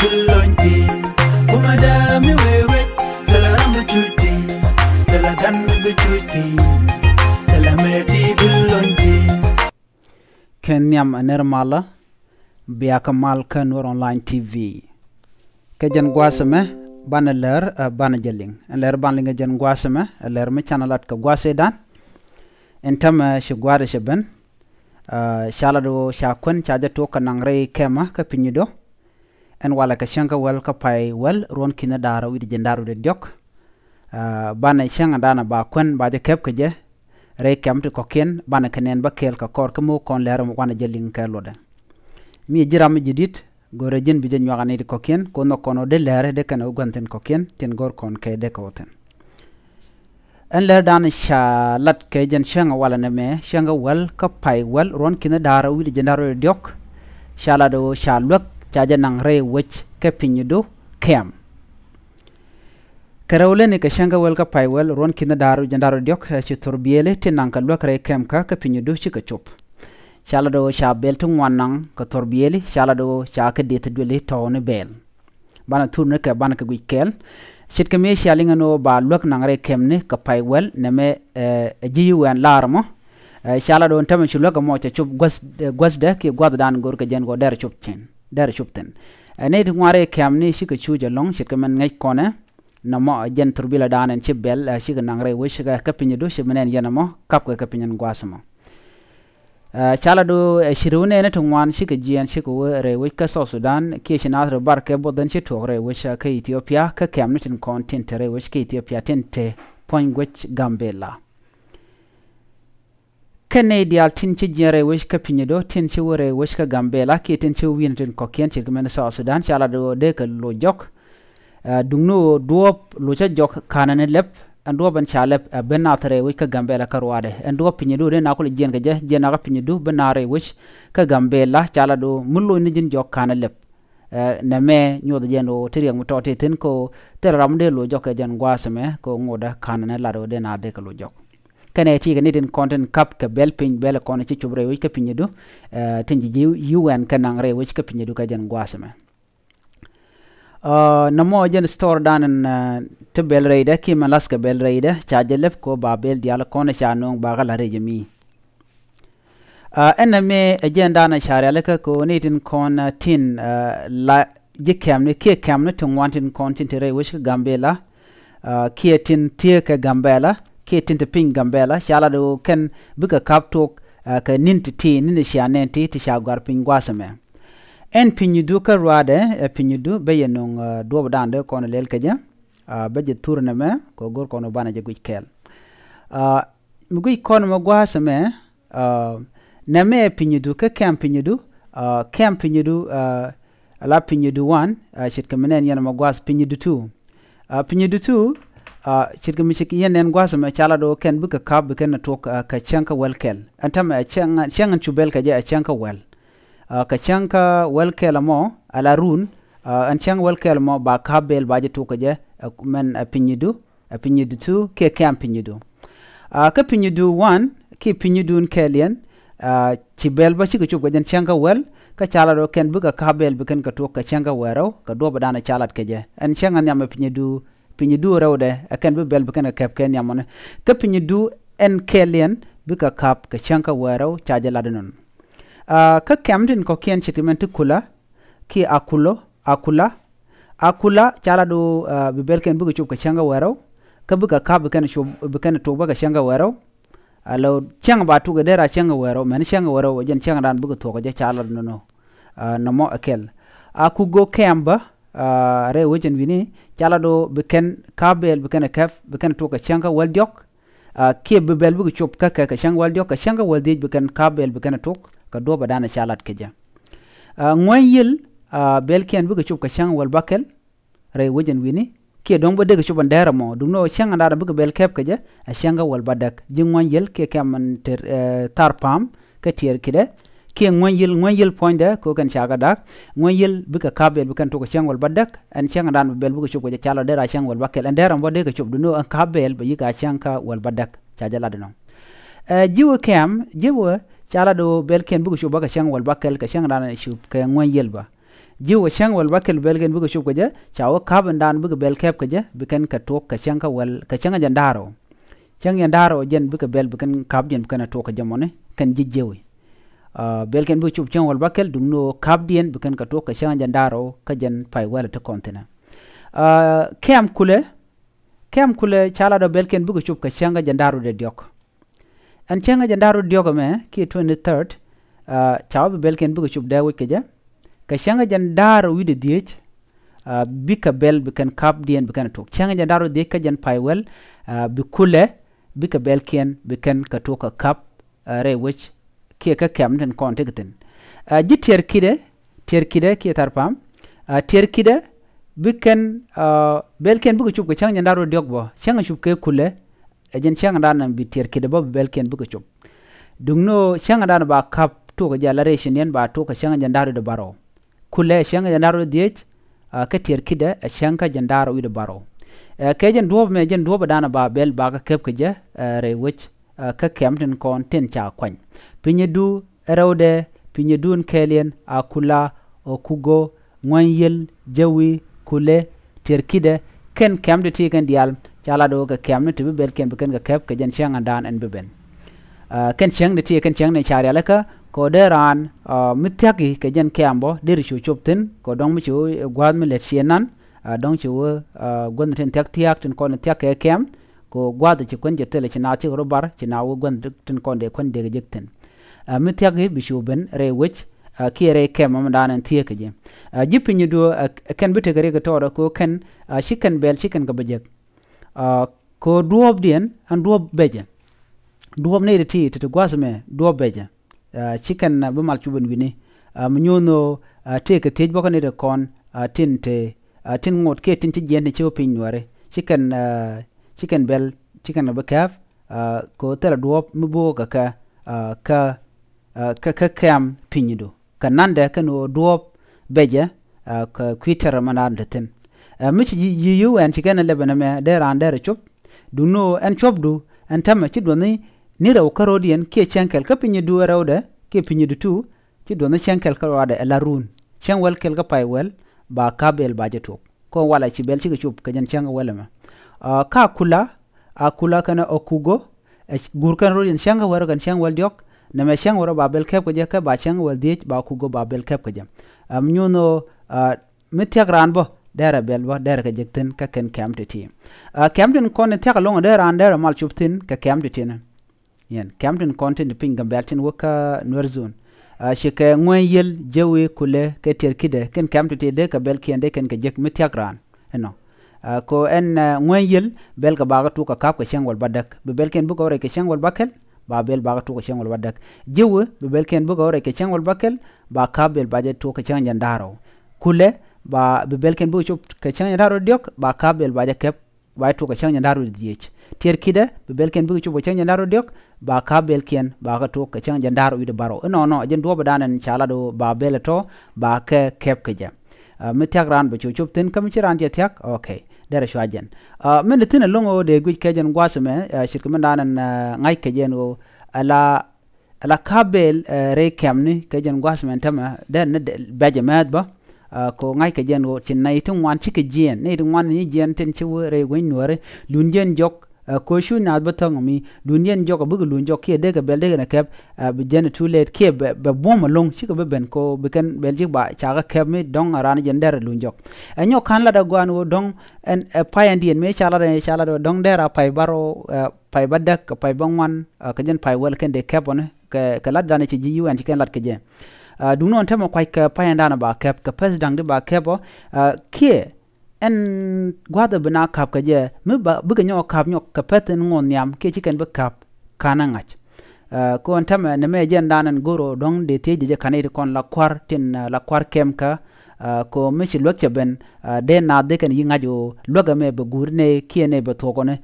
belonti kuma da mi wewe tala rambu chuti tala gan mi chuti tala meti belonti Kenyam anermala biakamal kanur online TV kajan guasame bana ler bana jeling ler banlinga jan guasame ler me chanalat ka guasedan entam shugware sheben shalado shakwen chaja to kanangre kema ka pinyido en wala ka shanka wel ka pai wel ron kina dara wi jendaru de diok bana shanga dana ba kwen ba je kep je re kem to koken bana kenen ba kel ka kor kamo kon lero wana jeling ka lode mi jiram jidit gore jin bi jenwa ngani de koken kono kono de lere de kana uganten koken ten gor kon ke de koten en ler dan sha lat ke jen shanga wala ne me shanga wel ka pai wel ron kina dara wi jendaru de diok shala do sha lok chaja nang re wech ke pinyido kem karawle ne ka shanga wel ka pai wel ron kina daru jendaru diok chi torbiele tinang ka lok re kem ka pinyido chi ka chop shala do sha bel tu wanang ka torbiele shala do sha ka de tedwele tawne bel bana turne ka bana ka gwikel shit ka me shalinga no ba lok nang re kem ne ka pai wel ne me jiyu wan larmo shala do ntame chi lok mo cha chop gwas de ki gwad dan gor ka jen go der chop chen der chupten ene du ngare kem ni shi ka chuja long shi ka men ngai kone na mo jen turbila dan en chibel shi ka nangre wo shi ka kapinyu shi menen yana mo kap ka pinyen gwasamo chala do shirune ne tungwan shi ka jian shi ko re wo ka so Sudan ki shi na ro bar ke bodan shi to re wo shi ka Ethiopia ka kem ni tin content re wo shi ka Ethiopia tente point gwech Gambela Canadian tin ci jere wish ka pinyedo tin ci wore wish ka Gambela ki tin ci win tin kokien ci men South Sudan chala do de ka lo jok dungno duop lo cha jok kanane lep ando ban chalep benatre wish ka Gambela ka ruade ando pinyedo de na ko jen ka je na ka pinyedo benare wish ka Gambela chala do mullo ni jin jok kanane lep na me nyodo jeno tiriang mutote tin ko teram de lo jok jen gwasame ko ngoda kanane la do de na de ka lo jok kane ti ga nidin content cap ka bel pin bel kono ci chubre wi ka pinyedu tinji UN kanang re wi ka pinyedu ka jan gwasame namo jen store dan te bel reide ki malas ka bel reide cha jelep ko ba bel dial kono cha non ba gala re jemi ename agenda na share alaka ko nidin kon tin la jikem ne ke kam ne tun wantin content re wi ka Gambela ki tin tie ka Gambela ke tinta ping Gambela shala do ken buka kaptok ka ninti ti nini shanenti ti shagwar pingwasame en pinyidu ka ruade pinyidu beyenong do dande kono lel kaja beje tourne me ko gor kono bana je gujkel mugui kono magwasame name pinyidu ka kem pinyidu ala pinyidu 1 shit kamenen yana magwas pinyidu 2 pinyidu 2 chirga mishik yenen gwasama chala do ken buka kab ken tok ka chanka welkel antam changan chubel ka je chanka wel ka chanka welkel mo ala run an chang welkel mo ba kabel ba je to ka je men pinyidu 2 ke kam pinyidu ka pinyidu 1 ki pinyidun kelian chibel ba chi ka chub ka jen chanka wel ka chala do ken buka kabel buken ka tok ka chanka wero ka do badana chalat ka je an changan nyam pinyidu rewde akan be bel bukan kap ken yamone ka pinyidu en kelian buka kap ka chanka wero chaja ladanon ka kamdin ko ken chitiment kula ki akula chala do be bel ken buka chup ka changa wero ka buka kap bukan to buka changa wero alo changa ba tu ga dera changa wero men changa wero jen changa dan buka to ga chala no namo akel akugo kamba re wojen wini chala do beken kabel beken kaf beken to ka changa wal diok ke bebel bu chop ka changa wal diok ka changa wal di beken kabel beken to ka do badana chalat keja ngoyil bel ken bu chop ka changa wal bakel re wojen wini ke don bode ka chop ndara mo dum no changa ndara bu bel kep keja changa wal badak jingwan ke kam tarpam ka tier kide ke ngoyil point da ko kan chaga dak ngoyil buka kabel bukan to ko changwal badak an changa dan bel buka chop ko chala dera changwal bakel an dera mbode ka chop duno an kabel be yika chanka wal badak chaja ladno jiwo chala do bel ken buka chop baka changwal bakel ka changa dan chup ka ngoyil ba jiwa shang wal bakel belgen buga shub kaja chawa carbon dan buga bel kep kaja bikan ka tok ka shang ka wal ka shang jandaro shang jandaro jen buga bel bikan kab jen bikan tok ka jamone kan jijjewi belgen buga shub shang wal bakel dungno kab dien bikan ka tok ka shang jandaro ka jen pai wala ta kontena kem kule chala do belgen buga shub ka shang jandaro de diok an shang jandaro diok me ki 23rd chawa belgen buga shub da wikaja ka shanga jandaro wide diech bika bel bikan kap dien bikan tok shanga jandaro de ka jan paywel bikule bika bel ken bikan ka tok ka kap re which ke ka kamten kontekten ji terkide ke tarpam terkide bikan bel ken buka chup ka shanga jandaro diok bo shanga chup ke kule jen shanga dan bi terkide bo bel ken buka chup dungno shanga dan ba kap to ka jala ration yen ba to ka shanga jandaro de baro kule shanga jandaro diech ka terkide shanga jandaro wi de baro ke jen duob me jen duob dana ba bel ba ka kep kaje re which ka kemten kon ten cha kwany pinyedu rewde pinyedun kelien akula okugo ngwanyel jawi kule terkide ken kemde ti kan dial chala do ka kemne to bel ken beken ka kep ka jen shanga dan en beben ken shang de ti ken shang ne chari alaka ko deran mityaki ke jen kembo der chu chopten ko dong mi chu gwad mi let sienan dong chu gon ten tak tiak ten kon tiak ke kem ko gwad chi kon je tele china chi robar china wo gon ten kon de kon de jekten mityaki bi chu ben re which ki re kem am dan en tiak je jipinyu do ken bite gare ga to ko ken chicken bel chicken ga bejek ko duob dien an duob beje duob ne de ti te gwasme duob beje chicken bu mal chubun wini mnyono te ke tej bokane de kon tin ngot ke tin ti jende cho pin nuare chicken bel chicken ba kaf ko tela duop mbo ka kam pinyido kanande kano duop beje ka kwitera manan de tin michi yu en chicken lebana me de rande chop duno en chop du en tama chi doni ni raw karodien ke chankel ka pinyidu rawde ke pinyidu tu ci do na chankel ka wada elarun changwel kel ka paywel ba kabel ba jetok ko wala ci bel ci ka chup ka jan changa wala ma ka akula kana okugo gur kan rodien changa wara kan changwel diok na me changa wara ba bel kep ko je ka ba changa wel diech ba kugo ba bel kep ko jam nyuno metyak ranbo dara bel ba dara ka jekten ka ken kamte ti kamten kon te ka longa dara andara mal chuptin ka kamte ti na yen kamten content pingam beltin waka norzone shike ngoyel jawi kule ke terkide ken kamte te de ka bel kende ken ka jek mityakran no ko en ngoyel bel ka baga tu ka kap ka shangwal badak be bel ken bu ko re ke shangwal bakel ba bel baga tu ka shangwal badak jawi be bel ken bu ko re ke shangwal bakel ba kabel baje tu ka shang jandaro kule ba be bel ken bu chup ka shang jandaro diok ba kabel baje kep ba tu ka shang jandaro diech terkide be bel ken bu chup ka shang jandaro diok ba kabel ken ba ka to ka chang jandaro wi de baro no jen do badanan chala do ba bel to ba ke kep ke ja mityak ran be chup tin kam chiran je tyak okay dere shwajen men tin longo de gwi ke jen gwasme shirka men danan ngai ke jen o ala kabel re kemni ke jen gwasme tama den beje med ba ko ngai ke jen o chin nai tun wan chike jen nei tun wan ni jen tin chu re gwen nore lunjen jok ko shu na batang mi dunyen jok bu lun jok ke de ka bel de na kep be jen too late ke be bom long chi ko be ben ko be kan beljik ba cha ka kep mi dong aran jen der lun jok enyo kan la da gwan wo dong en pai andien me chala do dong der pai baro pai badak pai bangwan ka jen pai wel ken de kep on ka la da ne chi ju en chi ken lat ke je dungno on temo kwai ka pai andana ba kep ka pes dang de ba kep ke en gwada bina kap ka je me ba buga nyo kap nyo ka peten ngon yam ke chicken be kap kana ngach ko on tama ne me jen danan goro dong de teje je kanai kon la kwar kem ka ko me chi lokche ben de na de kan yinga jo loga me be gurne kiene be to kone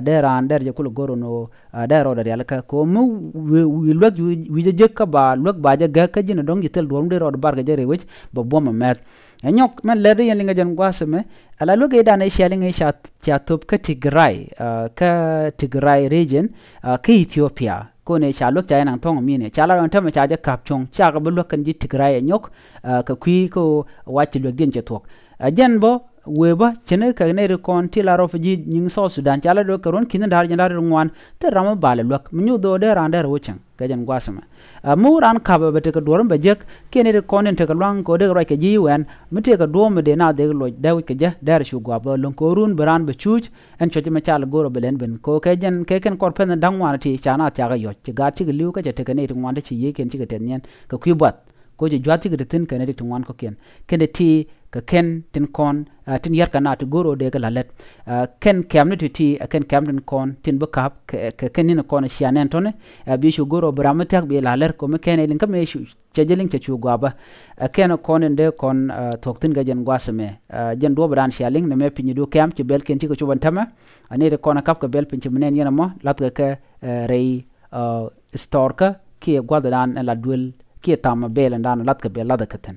de ran der je kul goro no de ro der yalka ko mu wi log wi je ka ba log ba je ga ka jina dong jitel dom de ro bar ga je re wich bo bom met nyok men le ri linga jen gwasme ala loge da na shalinga cha top ka Tigray region ka Ethiopia ko ne cha lok cha nang thong mi ne cha la ron thama cha ja kap chong cha ga bulok kan ji tigrai nyok ka kwi ko wati lok din che tok jen bo weba chene ka ne re kon ti la ro ji ning so Sudan cha la do karon kin dar jan dar ngwan te ram bale lok mnyu do de ran der wochang ka jen gwasama mu ran ka ba te ka dorum ba jek ken re kon te ka lang ko de ro ka ji wen mte ka do me de na de lo da ka ja der shu gwa ba lon ko run bran ba chuj en chote ma cha la goro belen ben ko ka jen ke ken kor pen dang wan ti cha na ta ga yo ti ga ti liu ka te ka ne ngwan de chi ye ken ti ka ten nyen ka kwi bat ko je jwati ga tin ka ne ti ngwan ko ken de ti ka ken tin kon tin yar kana to goro de la let ken community ti ken camden kon tin bakap ka ken ni kon sianen tone bi shu goro bramatak bi la ler ko me ken elin ka me shu chejeling che chu gwa ba ken kon de kon tok tin ga jen gwasame jen do bran sialing ne me pinyi do kam ci bel ken ti ko chuban tama ani de kon kap ka bel pinyi menen yana mo lat ka rei store ka ki gwadan la dul ki tama bel ndan lat ka bel la da katen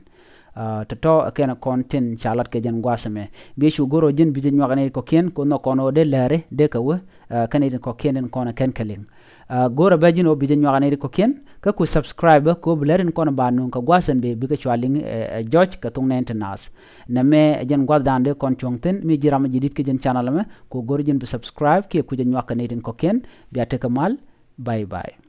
to akena kontin chalat ke jen gwasame bi shu goro jin bi jin wakane ko ken ko no kono de lare de ka wo kanedin ko ken kono ken kaling goro ba jin o bi jin wakane ko ken ka ku subscribe ko blaren kono ba nun ka gwasan be bi ka chwaling George ka tung maintenance na me jen gwadan de kon chongten mi jiram jidit ke jen channel me ko goro jin bi subscribe ke ku jin wakane ko ken bi ateka mal bye bye